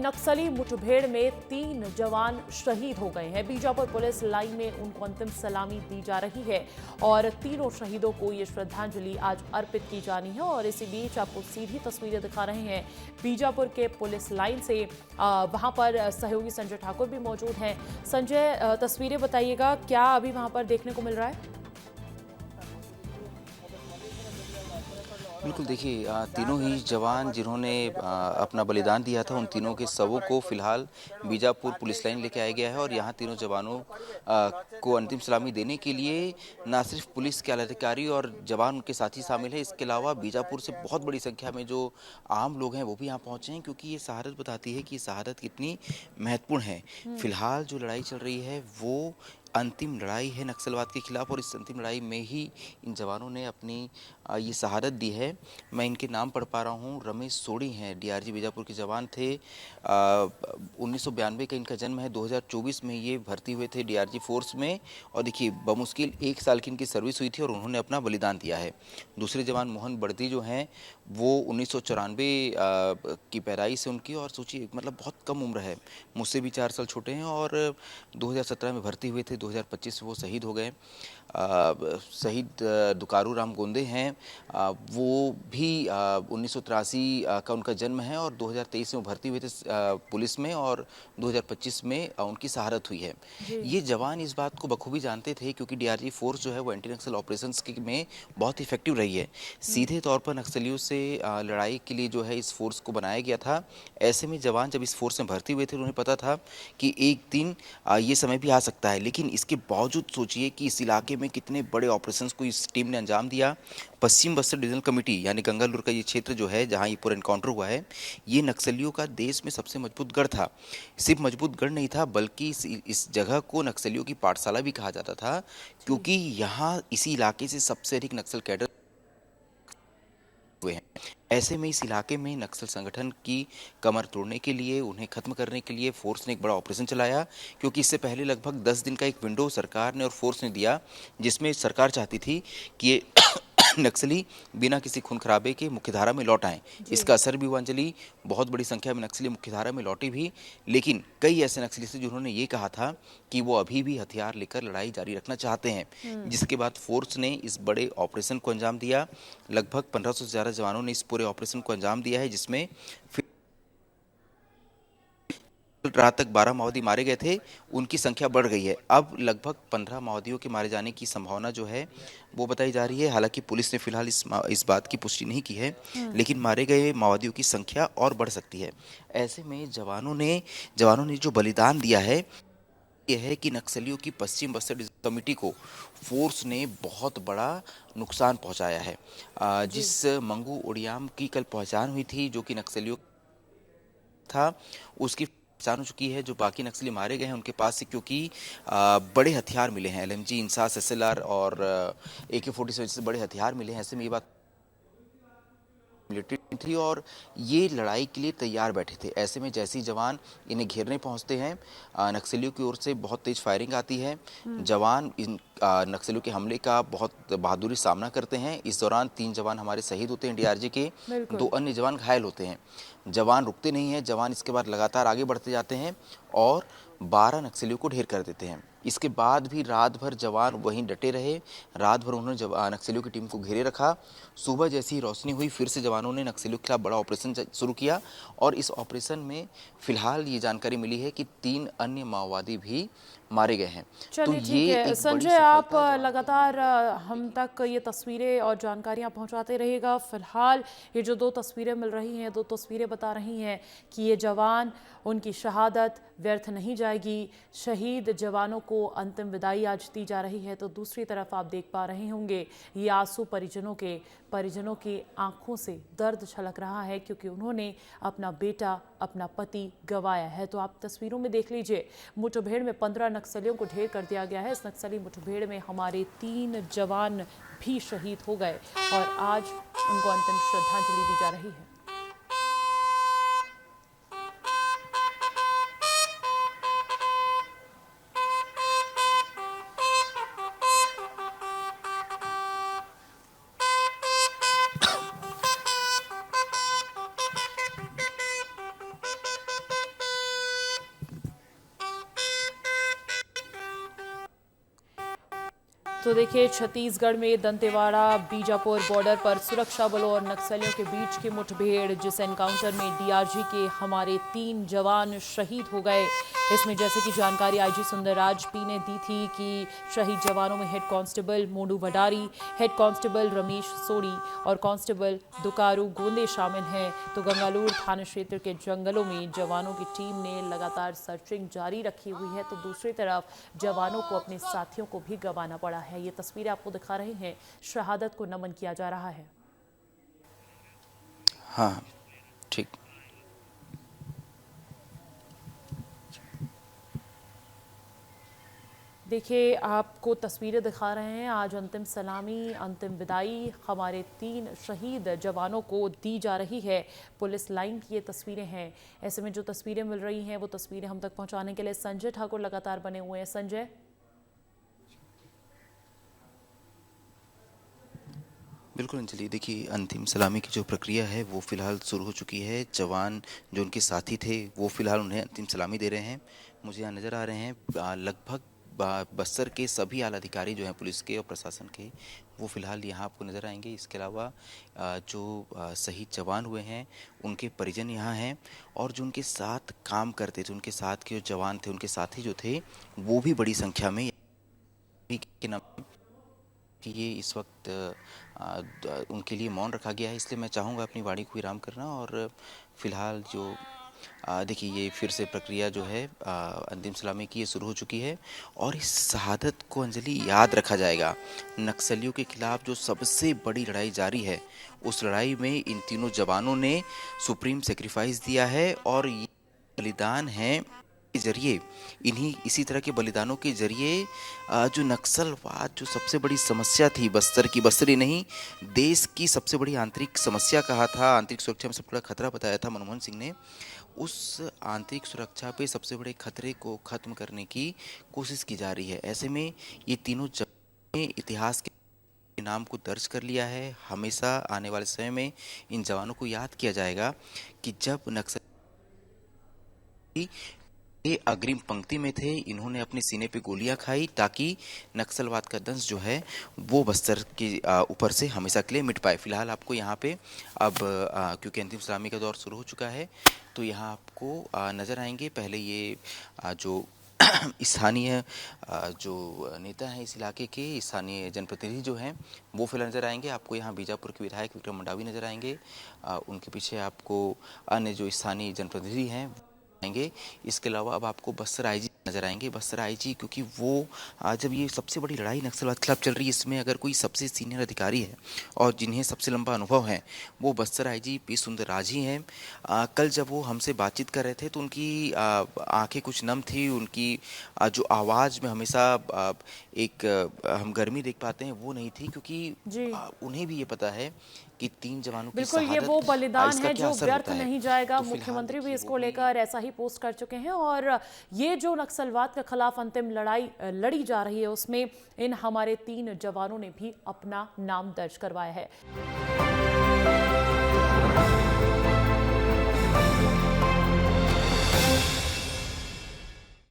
नक्सली मुठभेड़ में 3 जवान शहीद हो गए हैं। बीजापुर पुलिस लाइन में उनको अंतिम सलामी दी जा रही है और तीनों शहीदों को ये श्रद्धांजलि आज अर्पित की जानी है। और इसी बीच आपको सीधी तस्वीरें दिखा रहे हैं बीजापुर के पुलिस लाइन से। वहां पर सहयोगी संजय ठाकुर भी मौजूद हैं। संजय, तस्वीरें बताइएगा, क्या अभी वहां पर देखने को मिल रहा है? बिल्कुल, देखिए तीनों ही जवान जिन्होंने अपना बलिदान दिया था, उन तीनों के शवों को फिलहाल बीजापुर पुलिस लाइन लेके आया गया है और यहाँ तीनों जवानों को अंतिम सलामी देने के लिए ना सिर्फ पुलिस के आलाधिकारी और जवान उनके साथी शामिल है, इसके अलावा बीजापुर से बहुत बड़ी संख्या में जो आम लोग हैं वो भी यहाँ पहुँचे हैं, क्योंकि ये शहादत बताती है कि शहादत कितनी महत्वपूर्ण है। फिलहाल जो लड़ाई चल रही है वो अंतिम लड़ाई है नक्सलवाद के खिलाफ और इस अंतिम लड़ाई में ही इन जवानों ने अपनी ये शहादत दी है। मैं इनके नाम पढ़ पा रहा हूँ। रमेश सोढ़ी हैं, डीआरजी बीजापुर के जवान थे। 1992 का इनका जन्म है। 2024 में ये भर्ती हुए थे डीआरजी फोर्स में और देखिए बमुश्किल 1 साल की इनकी सर्विस हुई थी और उन्होंने अपना बलिदान दिया है। दूसरे जवान मोहन बर्दी जो हैं वो 1994 की पैदाइश से उनकी, और सोचिए मतलब बहुत कम उम्र है, मुझसे भी 4 साल छोटे हैं और 2017 में भर्ती हुए थे। 2025 में वो शहीद हो गए। शहीद दुकारू राम गोंदे हैं, वो भी 1983 का उनका जन्म है और 2023 में भर्ती हुए थे पुलिस में और 2025 में उनकी शहादत हुई है। ये जवान इस बात को बखूबी जानते थे क्योंकि डीआरजी फोर्स जो है वो एंटी नक्सल ऑपरेशंस में बहुत इफेक्टिव रही है। सीधे तौर पर नक्सलियों से लड़ाई के लिए जो है इस फोर्स को बनाया गया था। ऐसे में जवान जब इस फोर्स में भर्ती हुए थे उन्हें पता था कि एक दिन ये समय भी आ सकता है, लेकिन इसके बावजूद सोचिए कि इस इलाके में कितने बड़े ऑपरेशंस को इस टीम ने अंजाम दिया। पश्चिम बस्तर डिवीजनल कमेटी यानी गंगालूर का ये क्षेत्र जो है जहां ये पूरा इनकाउंटर हुआ है, ये नक्सलियों का देश में सबसे मजबूत गढ़ था। सिर्फ मजबूत गढ़ नहीं था बल्कि इस जगह को नक्सलियों की पाठशाला भी कहा जाता था, क्योंकि यहाँ इसी इलाके से सबसे अधिक नक्सल कैडर हुए हैं। ऐसे में इस इलाके में नक्सल संगठन की कमर तोड़ने के लिए, उन्हें खत्म करने के लिए फोर्स ने एक बड़ा ऑपरेशन चलाया, क्योंकि इससे पहले लगभग 10 दिन का एक विंडो सरकार ने और फोर्स ने दिया जिसमें सरकार चाहती थी कि ये नक्सली बिना किसी खून खराबे के मुख्यधारा में लौट आएं। इसका असर भी हुआ अंजलि, बहुत बड़ी संख्या में नक्सली मुख्यधारा में लौटे भी, लेकिन कई ऐसे नक्सली थे जिन्होंने ये कहा था कि वो अभी भी हथियार लेकर लड़ाई जारी रखना चाहते हैं। जिसके बाद फोर्स ने इस बड़े ऑपरेशन को अंजाम दिया। लगभग 1500 से ज़्यादा जवानों ने इस पूरे ऑपरेशन को अंजाम दिया है, जिसमें रात तक 12 माओवादी मारे गए थे। उनकी संख्या बढ़ गई है, अब लगभग 15 माओवादियों के मारे जाने की संभावना जो है वो बताई जा रही है। हालांकि पुलिस ने फिलहाल इस बात की पुष्टि नहीं की है, लेकिन मारे गए माओवादियों की संख्या और बढ़ सकती है। ऐसे में जवानों ने जो बलिदान दिया है, यह है कि नक्सलियों की पश्चिम बस्तर कमेटी को फोर्स ने बहुत बड़ा नुकसान पहुंचाया है। जिस मंगू उड़ियाम की कल पहचान हुई थी जो कि नक्सलियों था, उसकी पहचान हो चुकी है। जो बाकी नक्सली मारे गए हैं उनके पास से क्योंकि बड़े हथियार मिले हैं, एलएमजी, इंसास, एसएलआर और AK-47 जैसे बड़े हथियार मिले हैं। ऐसे में ये बात मिलिट्री थी और ये लड़ाई के लिए तैयार बैठे थे। ऐसे में जैसे ही जवान इन्हें घेरने पहुंचते हैं, नक्सलियों की ओर से बहुत तेज फायरिंग आती है। जवान इन नक्सलियों के हमले का बहुत बहादुरी सामना करते हैं। इस दौरान 3 जवान हमारे शहीद होते हैं डीआरजी के, 2 अन्य जवान घायल होते हैं। जवान रुकते नहीं हैं, जवान इसके बाद लगातार आगे बढ़ते जाते हैं और 12 नक्सलियों को ढेर कर देते हैं। इसके बाद भी रात भर जवान वहीं डटे रहे। रात भर उन्होंने नक्सलियों की टीम को घेरे रखा। सुबह जैसी ही रोशनी हुई, फिर से जवानों ने नक्सलियों के खिलाफ बड़ा ऑपरेशन शुरू किया और इस ऑपरेशन में फिलहाल ये जानकारी मिली है कि 3 अन्य माओवादी भी मारे गए हैं। तो चलिए, ठीक ये है। एक बड़ी संजय, आप सफलता लगातार हम तक ये तस्वीरें और जानकारियां पहुंचाते रहिएगा। फिलहाल ये जो 2 तस्वीरें मिल रही हैं, 2 तस्वीरें बता रही हैं कि ये जवान, उनकी शहादत व्यर्थ नहीं जाएगी। शहीद जवानों को अंतिम विदाई आज दी जा रही है, तो दूसरी तरफ आप देख पा रहे होंगे ये आंसू परिजनों की आंखों से दर्द छलक रहा है, क्योंकि उन्होंने अपना बेटा, अपना पति गंवाया है। तो आप तस्वीरों में देख लीजिए, मुठभेड़ में 15 नक्सलियों को ढेर कर दिया गया है। इस नक्सली मुठभेड़ में हमारे 3 जवान भी शहीद हो गए और आज उनको अंतिम श्रद्धांजलि दी जा रही है। तो देखिए, छत्तीसगढ़ में दंतेवाड़ा बीजापुर बॉर्डर पर सुरक्षा बलों और नक्सलियों के बीच की मुठभेड़, जिस एनकाउंटर में डीआरजी के हमारे 3 जवान शहीद हो गए। इसमें जैसे कि जानकारी आईजी सुंदरराज पी ने दी थी कि शहीद जवानों में head constable Monu Wadari, head constable Ramesh Sodi और कांस्टेबल दुकारू गोंदे शामिल हैं। तो गंगालूर थाना क्षेत्र के जंगलों में जवानों की टीम ने लगातार सर्चिंग जारी रखी हुई है। तो दूसरी तरफ जवानों को अपने साथियों को भी गंवाना पड़ा है। ये तस्वीरें आपको दिखा रहे हैं, शहादत को नमन किया जा रहा है। हाँ, ठीक। देखिए, आपको तस्वीरें दिखा रहे हैं। आज अंतिम सलामी, अंतिम विदाई हमारे 3 शहीद जवानों को दी जा रही है। पुलिस लाइन की ये तस्वीरें हैं। ऐसे में जो तस्वीरें मिल रही हैं वो तस्वीरें हम तक पहुंचाने के लिए संजय ठाकुर लगातार बने हुए हैं। संजय, बिल्कुल अंजलि, देखिए अंतिम सलामी की जो प्रक्रिया है वो फिलहाल शुरू हो चुकी है। जवान जो उनके साथी थे वो फिलहाल उन्हें अंतिम सलामी दे रहे हैं। मुझे यहाँ नज़र आ रहे हैं लगभग बस्तर के सभी आला अधिकारी जो हैं पुलिस के और प्रशासन के, वो फिलहाल यहाँ आपको नज़र आएंगे। इसके अलावा जो शहीद जवान हुए हैं उनके परिजन यहाँ हैं, और जो उनके साथ काम करते थे, उनके साथ के जो जवान थे, उनके साथी जो थे, वो भी बड़ी संख्या में के नाम कि ये इस वक्त उनके लिए मौन रखा गया है। इसलिए मैं चाहूँगा अपनी वाणी को विराम करना। और फिलहाल जो देखिए, ये फिर से प्रक्रिया जो है अंतिम सलामी की ये शुरू हो चुकी है, और इस शहादत को अंजलि याद रखा जाएगा। नक्सलियों के खिलाफ जो सबसे बड़ी लड़ाई जारी है, उस लड़ाई में इन तीनों जवानों ने सुप्रीम सेक्रीफाइस दिया है, और ये बलिदान है के जरिए, इसी तरह के बलिदानों के जरिए जो नक्सलवाद जो सबसे बड़ी समस्या थी बस्तर की, बस्तरी नहीं देश की सबसे बड़ी आंतरिक समस्या कहा था, आंतरिक सुरक्षा में सबसे बड़ा खतरा बताया था मनमोहन सिंह ने, उस आंतरिक सुरक्षा पे सबसे बड़े खतरे को खत्म करने की कोशिश की जा रही है। ऐसे में ये तीनों जवानों ने इतिहास के नाम को दर्ज कर लिया है। हमेशा आने वाले समय में इन जवानों को याद किया जाएगा कि जब नक्सल ये अग्रिम पंक्ति में थे, इन्होंने अपने सीने पे गोलियां खाई ताकि नक्सलवाद का दंश जो है वो बस्तर के ऊपर से हमेशा के लिए मिट पाए। फिलहाल आपको यहाँ पे अब क्योंकि अंतिम सलामी का दौर शुरू हो चुका है, तो यहाँ आपको नज़र आएंगे पहले ये जो स्थानीय जो नेता हैं इस इलाके के, स्थानीय जनप्रतिनिधि जो हैं वो फिलहाल नज़र आएंगे। आपको यहाँ बीजापुर के विधायक विक्रम मंडावी नज़र आएंगे। उनके पीछे आपको अन्य जो स्थानीय जनप्रतिनिधि हैं आएंगे। इसके अलावा अब आपको बस्तर आईजी नजर आएंगे। बस्तर आईजी, क्योंकि वो जब ये सबसे बड़ी लड़ाई नक्सलवाद के खिलाफ चल रही है, इसमें अगर कोई सबसे सीनियर अधिकारी है और जिन्हें सबसे लंबा अनुभव है, वो बस्तर आईजी पी सुंदरराज ही हैं। कल जब वो हमसे बातचीत कर रहे थे तो उनकी आंखें कुछ नम थी, उनकी जो आवाज़ में हमेशा एक हम गर्मी देख पाते हैं वो नहीं थी, क्योंकि उन्हें भी ये पता है कि 3 जवानों की बिल्कुल, ये शहादत वो बलिदान है जो व्यर्थ है। नहीं जाएगा। तो मुख्यमंत्री भी इसको लेकर ऐसा ही पोस्ट कर चुके हैं, और ये जो नक्सलवाद के खिलाफ अंतिम लड़ाई लड़ी जा रही है उसमें इन हमारे 3 जवानों ने भी अपना नाम दर्ज करवाया है।